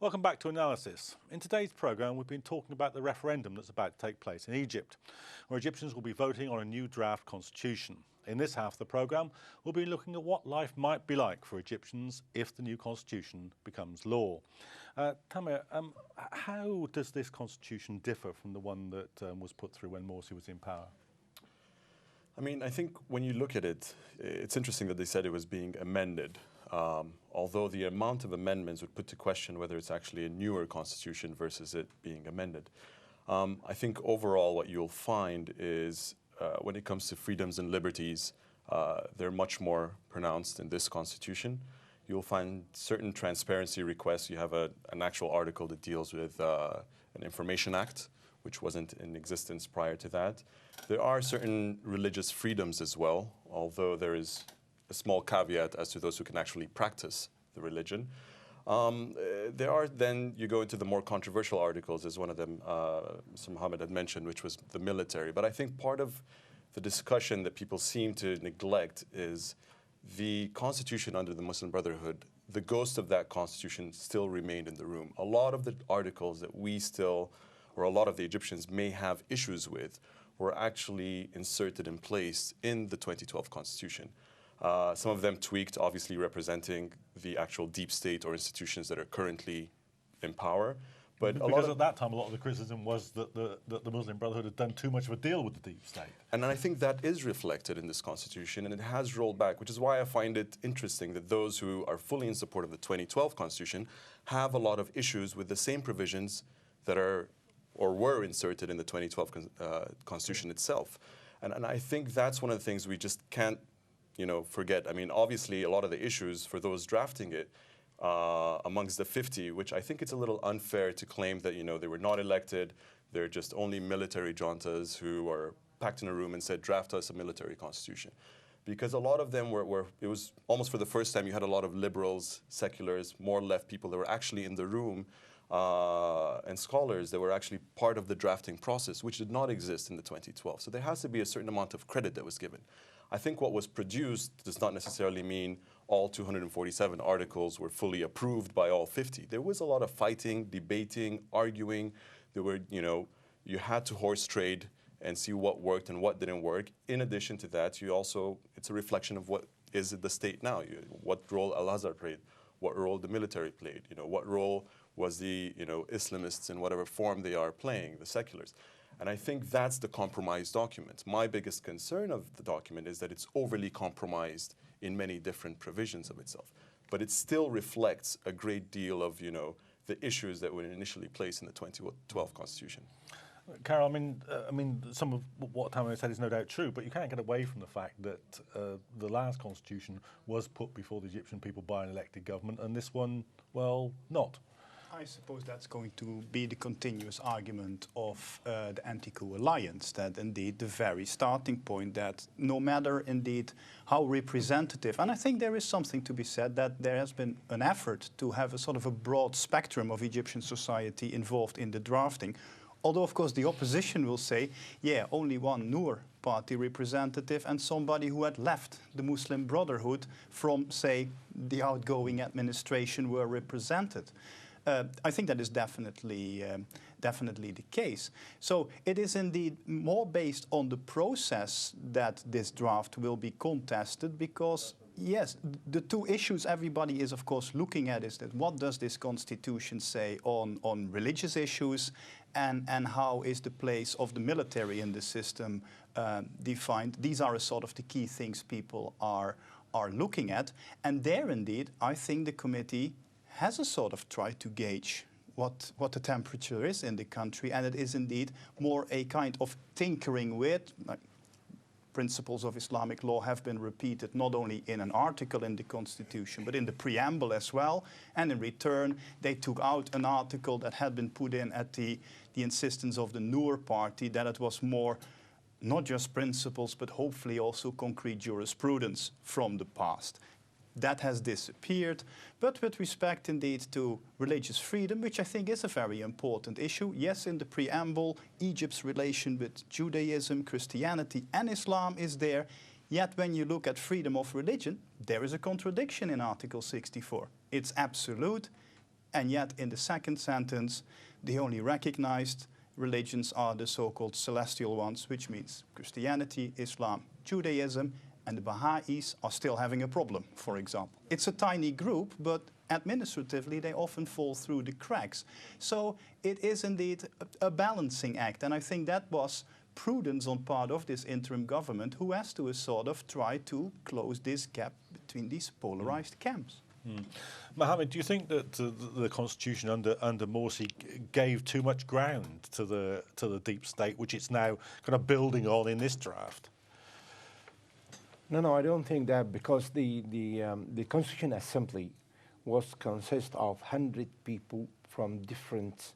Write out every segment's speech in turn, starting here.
Welcome back to Analysis. In today's programme, we've been talking about the referendum that's about to take place in Egypt, where Egyptians will be voting on a new draft constitution. In this half of the programme, we'll be looking at what life might be like for Egyptians if the new constitution becomes law. Tamar, how does this constitution differ from the one that was put through when Morsi was in power? I mean, I think when you look at it, it's interesting that they said it was being amended. Although the amount of amendments would put to question whether it's actually a newer constitution versus it being amended. I think overall what you'll find is when it comes to freedoms and liberties, they're much more pronounced in this constitution. You'll find certain transparency requests. You have an actual article that deals with an Information Act, which wasn't in existence prior to that. There are certain religious freedoms as well, although there is a small caveat as to those who can actually practice the religion. There are then, you go into the more controversial articles, as one of them, Mr. Mohamed had mentioned, which was the military. But I think part of the discussion that people seem to neglect is the constitution under the Muslim Brotherhood. The ghost of that constitution still remained in the room. A lot of the articles that we still, or a lot of the Egyptians may have issues with, were actually inserted and placed in the 2012 constitution. Some of them tweaked, obviously representing the actual deep state or institutions that are currently in power. But because at that time, a lot of the criticism was that the Muslim Brotherhood had done too much of a deal with the deep state. And I think that is reflected in this constitution, and it has rolled back, which is why I find it interesting that those who are fully in support of the 2012 constitution have a lot of issues with the same provisions that are or were inserted in the 2012 constitution itself. And I think that's one of the things we just can't forget. I mean, obviously, a lot of the issues for those drafting it amongst the 50, which I think it's a little unfair to claim that, they were not elected. They're just only military juntas who are packed in a room and said, draft us a military constitution. Because a lot of them it was almost for the first time you had a lot of liberals, seculars, more left people that were actually in the room and scholars that were actually part of the drafting process, which did not exist in the 2012. So there has to be a certain amount of credit that was given. I think what was produced does not necessarily mean all 247 articles were fully approved by all 50. There was a lot of fighting, debating, arguing. There were, you had to horse trade and see what worked and what didn't work. In addition to that, it's a reflection of what is the state now. What role Al-Azhar played, what role the military played, what role was the, Islamists in whatever form they are playing, the seculars. And I think that's the compromised document. My biggest concern of the document is that it's overly compromised in many different provisions of itself. But it still reflects a great deal of, the issues that were initially placed in the 2012 Constitution. Carool, I mean, some of what Tamar said is no doubt true, but you can't get away from the fact that the last constitution was put before the Egyptian people by an elected government, and this one, well, not. I suppose that's going to be the continuous argument of the anti-coup alliance, that indeed the very starting point that no matter indeed how representative, and I think there is something to be said that there has been an effort to have a sort of a broad spectrum of Egyptian society involved in the drafting. Although, of course, the opposition will say, yeah, only one Noor party representative and somebody who had left the Muslim Brotherhood from, say, the outgoing administration were represented. I think that is definitely the case. So it is indeed more based on the process that this draft will be contested because, yes, the two issues everybody is, of course, looking at is that what does this constitution say on religious issues and how is the place of the military in the system defined. These are a sort of the key things people are looking at. And there, indeed, I think the committee has a sort of tried to gauge what the temperature is in the country, and it is indeed more a kind of tinkering with. Principles of Islamic law have been repeated not only in an article in the Constitution, but in the preamble as well. And in return, they took out an article that had been put in at the insistence of the Noor party, that it was more not just principles, but hopefully also concrete jurisprudence from the past. That has disappeared, but with respect indeed to religious freedom, which I think is a very important issue. Yes, in the preamble, Egypt's relation with Judaism, Christianity and Islam is there. Yet when you look at freedom of religion, there is a contradiction in Article 64. It's absolute. And yet in the second sentence, the only recognized religions are the so-called celestial ones, which means Christianity, Islam, Judaism, and the Baha'is are still having a problem, for example. It's a tiny group, but administratively they often fall through the cracks. So it is indeed a balancing act, and I think that was prudence on part of this interim government, who has to sort of try to close this gap between these polarized camps. Mohamed, do you think that the constitution under Morsi gave too much ground to the deep state, which it's now kind of building on in this draft? No, I don't think that, because the Constitution Assembly was consist of 100 people from different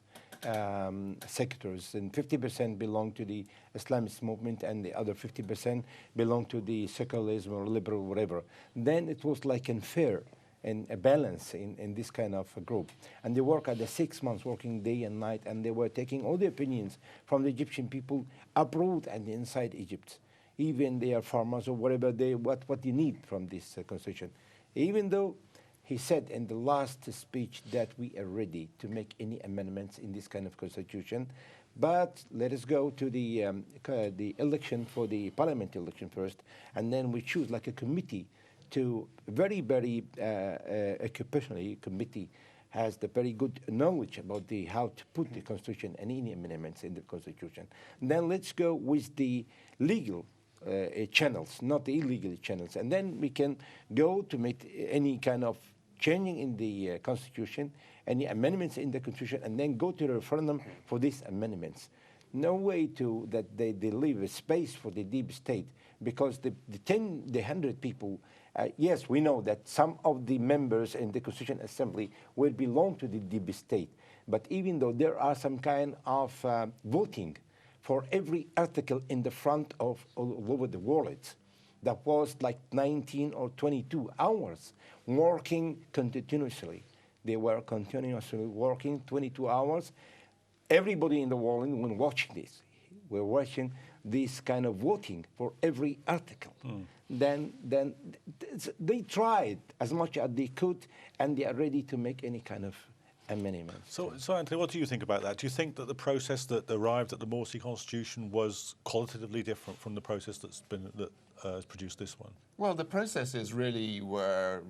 sectors, and 50% belong to the Islamist movement, and the other 50% belong to the secularism or liberal, whatever. Then it was like unfair and a balance in this kind of a group. And they work at the 6 months, working day and night, and they were taking all the opinions from the Egyptian people abroad and inside Egypt. Even they are farmers or whatever, what they need from this constitution. Even though he said in the last speech that we are ready to make any amendments in this kind of constitution, but let us go to the election for the parliament election first, and then we choose like a committee to very occupationally committee has the very good knowledge about how to put the constitution and any amendments in the constitution. Then let's go with the legal channels, not the illegal channels, and then we can go to make any kind of changing in the constitution, any amendments in the constitution, and then go to the referendum for these amendments. No way that they leave a space for the deep state, because the 100 people, yes, we know that some of the members in the Constitution Assembly will belong to the deep state, but even though there are some kind of voting for every article in the front of all over the world, that was like 19 or 22 hours working continuously. They were continuously working 22 hours. Everybody in the world, when watching this, we're watching this kind of voting for every article. Then they tried as much as they could, and they are ready to make any kind of amendments. So Anthony, what do you think about that? Do you think that the process that arrived at the Morsi constitution was qualitatively different from the process that has produced this one? Well, the processes really were,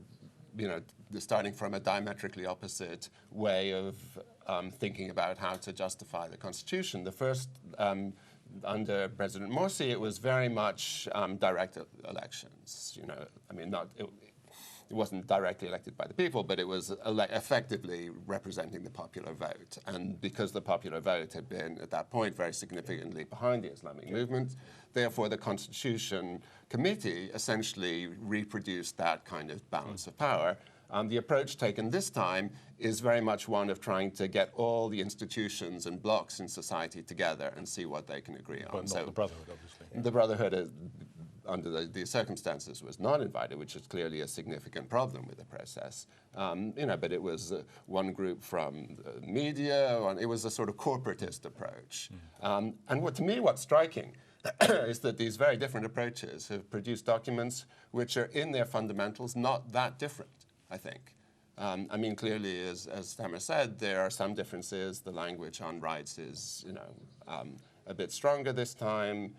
starting from a diametrically opposite way of thinking about how to justify the constitution. The first, under President Morsi, it was very much direct elections. It wasn't directly elected by the people, but it was effectively representing the popular vote. And because the popular vote had been, at that point, very significantly behind the Islamic movement, therefore the Constitution Committee essentially reproduced that kind of balance of power. The approach taken this time is very much one of trying to get all the institutions and blocks in society together and see what they can agree on. But not the Brotherhood, obviously. The Brotherhood under the circumstances was not invited, which is clearly a significant problem with the process. But it was one group from the media, it was a sort of corporatist approach. And what's striking is that these very different approaches have produced documents which are in their fundamentals not that different, I think. Clearly, as Tamar said, there are some differences. The language on rights is, a bit stronger this time.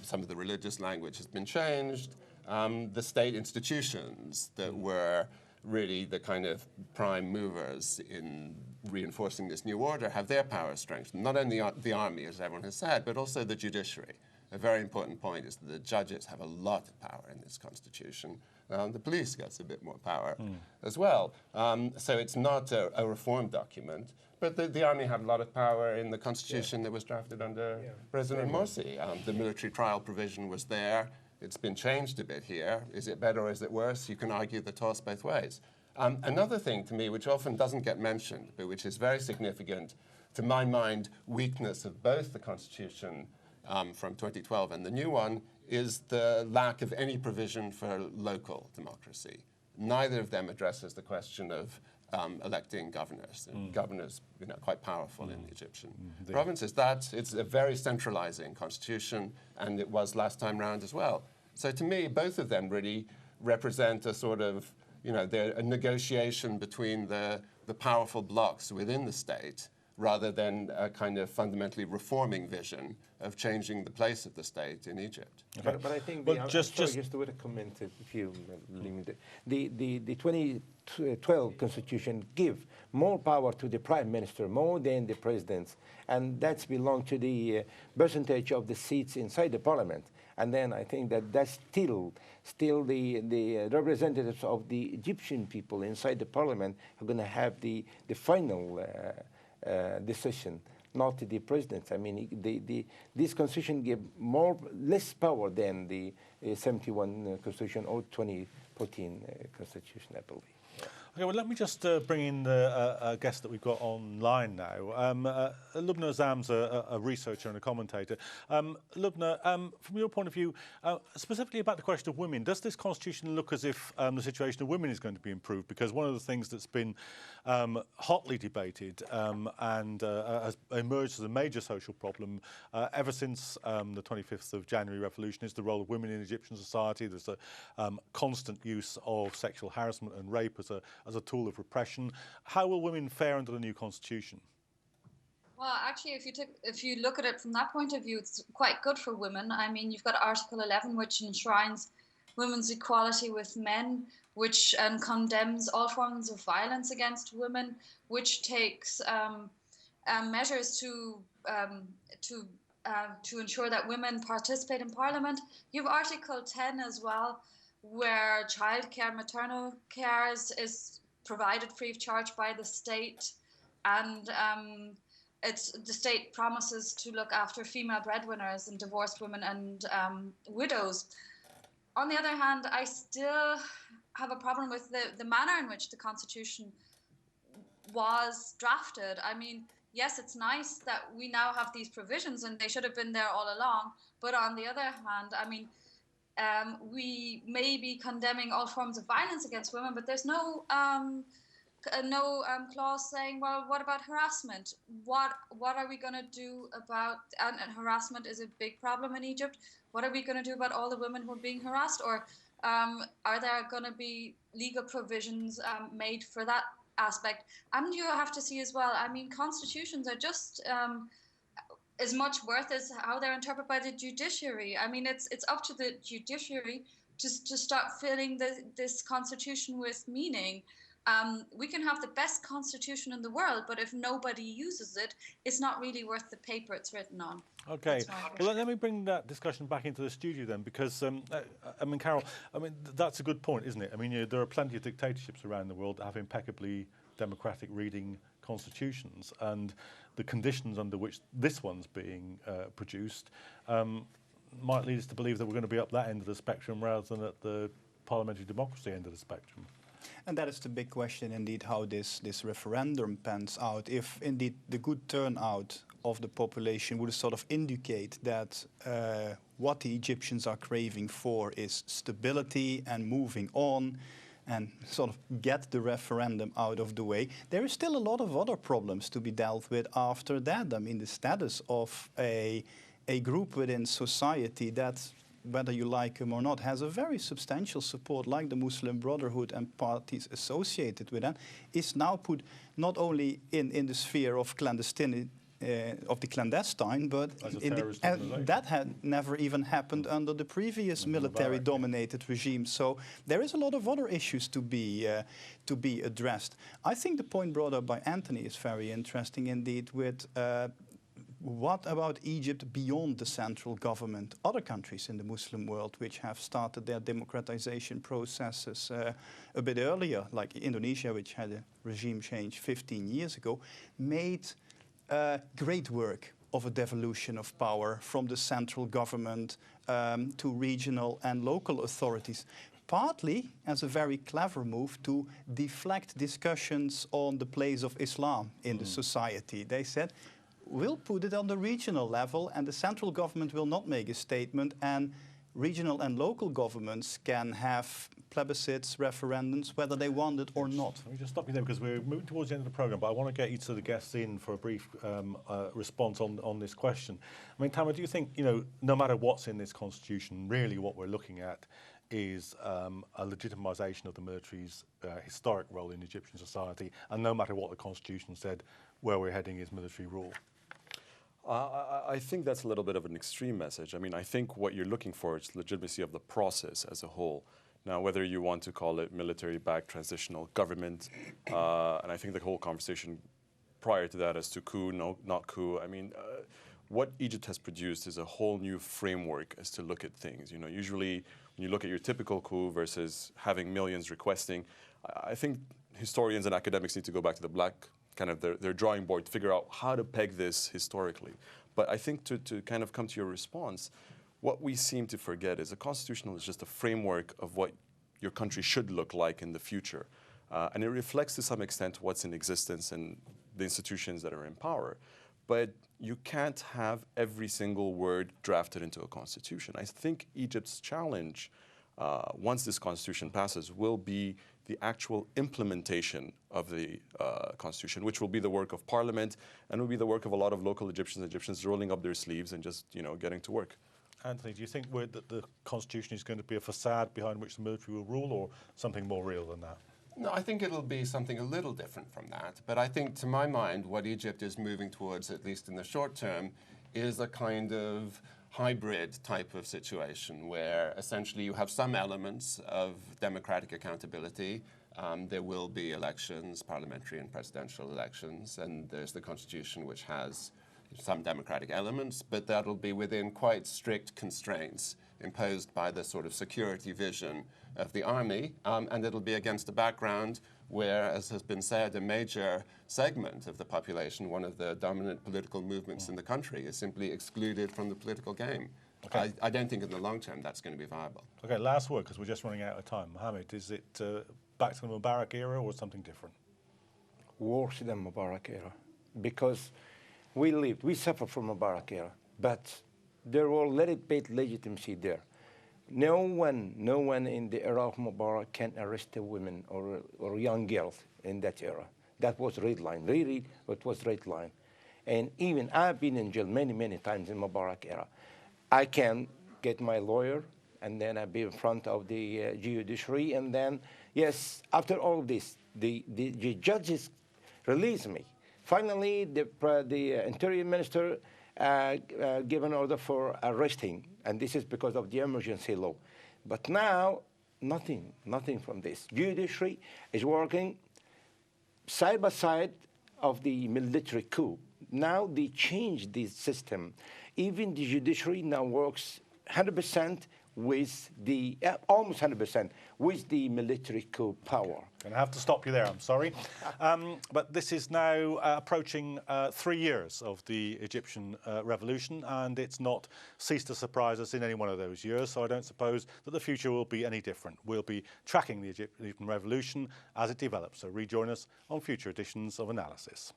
Some of the religious language has been changed. The state institutions that were really the kind of prime movers in reinforcing this new order have their power strengthened. Not only the army, as everyone has said, but also the judiciary. A very important point is that the judges have a lot of power in this constitution. The police gets a bit more power as well. So it's not a reform document. But the army had a lot of power in the constitution that was drafted under President Morsi. The military trial provision was there. It's been changed a bit here. Is it better or is it worse? You can argue the toss both ways. Another thing to me, which often doesn't get mentioned, but which is very significant, to my mind, weakness of both the constitution from 2012 and the new one, is the lack of any provision for local democracy. Neither of them addresses the question of electing governors. And governors, quite powerful in the Egyptian provinces. It's a very centralizing constitution, and it was last time round as well. So to me, both of them really represent a sort of, a negotiation between the the powerful blocs within the state, rather than a kind of fundamentally reforming vision of changing the place of the state in Egypt. But I think just to comment, if you limit the 2012 constitution give more power to the prime minister, more than the presidents, and that's belong to the percentage of the seats inside the parliament. And then I think that that's still the representatives of the Egyptian people inside the parliament are going to have the final decision, not the president. I mean, this constitution gave less power than the 71 constitution or 2014 constitution, I believe. Okay, well, let me just bring in the guest that we've got online now. Lubna Azzam's a researcher and a commentator. Lubna, from your point of view, specifically about the question of women, does this constitution look as if the situation of women is going to be improved? Because one of the things that's been hotly debated and has emerged as a major social problem ever since the 25th of January revolution is the role of women in Egyptian society. There's a constant use of sexual harassment and rape as a tool of repression. How will women fare under the new constitution? Well, actually, if you look at it from that point of view, it's quite good for women. I mean, you've got Article 11, which enshrines women's equality with men, which condemns all forms of violence against women, which takes measures to ensure that women participate in Parliament. You have Article 10 as well, where childcare, maternal care is provided free of charge by the state, and the state promises to look after female breadwinners and divorced women and widows. On the other hand, I still have a problem with the manner in which the Constitution was drafted. I mean, yes, it's nice that we now have these provisions, and they should have been there all along. But on the other hand, I mean, we may be condemning all forms of violence against women, but there's no clause saying, well, what about harassment? What are we going to do about, and harassment is a big problem in Egypt. What are we going to do about all the women who are being harassed? Or are there going to be legal provisions made for that aspect? And you have to see as well, I mean, constitutions are just as much worth as how they're interpreted by the judiciary. I mean, it's up to the judiciary to start filling this constitution with meaning. We can have the best constitution in the world, but if nobody uses it, it's not really worth the paper it's written on. Okay. Well, let me bring that discussion back into the studio then, because, I mean, Carool, I mean, that's a good point, isn't it? I mean, there are plenty of dictatorships around the world that have impeccably democratic reading constitutions, and the conditions under which this one's being produced might lead us to believe that we're going to be up that end of the spectrum rather than at the parliamentary democracy end of the spectrum. And that is the big question, indeed, how this referendum pans out. If, indeed, the good turnout of the population would sort of indicate that what the Egyptians are craving for is stability and moving on and sort of get the referendum out of the way, there is still a lot of other problems to be dealt with after that. I mean, the status of a group within society that, whether you like them or not, has a very substantial support, like the Muslim Brotherhood and parties associated with that, is now put not only in the sphere of clandestine, of the clandestine, but that had never even happened under the previous military-dominated regime. So there is a lot of other issues to be addressed. I think the point brought up by Anthony is very interesting indeed. With what about Egypt beyond the central government? Other countries in the Muslim world which have started their democratization processes a bit earlier, like Indonesia, which had a regime change 15 years ago, made great work of a devolution of power from the central government to regional and local authorities, partly as a very clever move to deflect discussions on the place of Islam in the society. They said, we'll put it on the regional level and the central government will not make a statement, and regional and local governments can have plebiscites, referendums, whether they want it or not. Let me just stop you there because we're moving towards the end of the programme, but I want to get each of the guests in for a brief response on this question. I mean, Tamar, do you think, no matter what's in this constitution, really what we're looking at is a legitimisation of the military's historic role in Egyptian society, and no matter what the constitution said, where we're heading is military rule? I think that's a little bit of an extreme message. I mean, I think what you're looking for is legitimacy of the process as a whole. Now, whether you want to call it military-backed transitional government, and I think the whole conversation prior to that as to coup, no, not coup, I mean, what Egypt has produced is a whole new framework as to look at things. Usually when you look at your typical coup versus having millions requesting, I think historians and academics need to go back to the black kind of their drawing board to figure out how to peg this historically. But I think to kind of come to your response, what we seem to forget is a constitutional is just a framework of what your country should look like in the future. And it reflects to some extent what's in existence and the institutions that are in power. But you can't have every single word drafted into a constitution. I think Egypt's challenge, once this constitution passes, will be the actual implementation of the constitution, which will be the work of parliament and will be the work of a lot of local Egyptians rolling up their sleeves and just, getting to work. Anthony, do you think that the constitution is going to be a facade behind which the military will rule, or something more real than that? No, I think it'll be something a little different from that. But I think, to my mind, what Egypt is moving towards, at least in the short term, is a kind of hybrid type of situation where essentially you have some elements of democratic accountability. There will be elections, parliamentary and presidential elections, and there's the constitution which has some democratic elements, but that'll be within quite strict constraints imposed by the sort of security vision of the army, and it'll be against a background where, as has been said, a major segment of the population, one of the dominant political movements in the country, is simply excluded from the political game. Okay. I don't think in the long term that's going to be viable. Okay, last word, because we're just running out of time. Mohamed, is it back to the Mubarak era or something different? Worse than Mubarak era, because we suffered from Mubarak era, but there was a little bit legitimacy there. No one in the era of Mubarak can arrest a woman or young girls in that era. That was red line. Really, it was red line. And even I've been in jail many times in Mubarak era. I can get my lawyer, and then I'll be in front of the judiciary, and then, yes, after all this, the judges release me. Finally, the Interior Minister gave an order for arresting, and this is because of the emergency law. But now, nothing from this. Judiciary is working side by side of the military coup. Now they changed the system. Even the judiciary now works 100% with the, almost 100% with the military coup power. Going to have to stop you there, I'm sorry. But this is now approaching 3 years of the Egyptian revolution, and it's not ceased to surprise us in any one of those years, so I don't suppose that the future will be any different. We'll be tracking the Egyptian revolution as it develops, so rejoin us on future editions of Analysis.